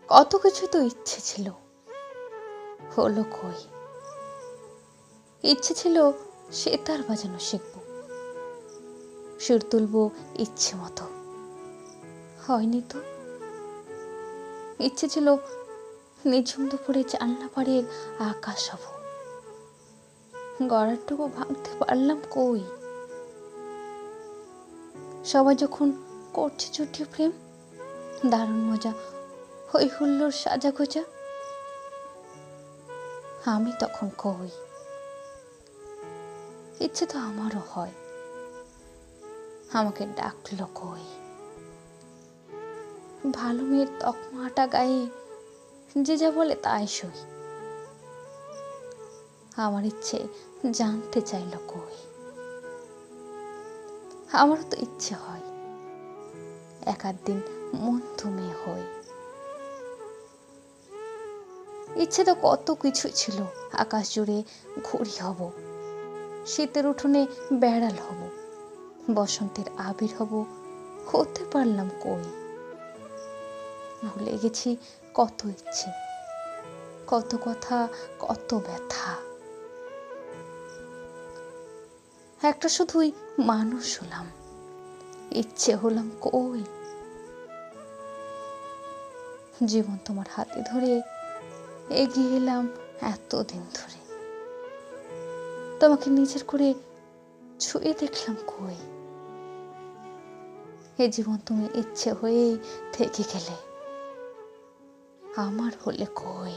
কত কিছু তো ইচ্ছে ছিল, হলো কই? ইচ্ছে ছিল সেতার বাজানো শিখব, সুর তুলব ইচ্ছে মতো, হয়নি তো। ইচ্ছে ছিল নিঝুম দুপুরে জানলা পাড়ের আকাশ হব, গড়ারটুকু ভাঙতে পারলাম কই? সবাই যখন করছে চুটি প্রেম, দারুণ মজা, হই হুল্লোর সাজা গোজা, আমি তখন কই? ইচ্ছে তো আমারও হয়, আমাকে ডাকলো কই? ভালো মেয়ের তকমাটা গায়ে যে যা বলে তাই সই, আমার ইচ্ছে জানতে চাইলো কই? আমারও তো ইচ্ছে হয় এক আধ দিন মন্দ মেয়ে হই। ইচ্ছে তো কত কিছু ছিল, আকাশ জুড়ে ঘুড়ি হব, শীতের উঠোনে বেড়াল হব, বসন্তের আবির হব, হতে পারলাম কই? ভুলে গেছি কত ইচ্ছে, কত কথা, কত ব্যথা। একটা শুধুই মানুষ হলাম, ইচ্ছে হলাম কই? জীবন তোমার হাতে ধরে এগিয়ে এলাম এতদিন ধরে, তোমাকে নিজের করে ছুঁয়ে দেখলাম কই? এ জীবন তুমি ইচ্ছে হয়েই থেকে গেলে, আমার হলে কই?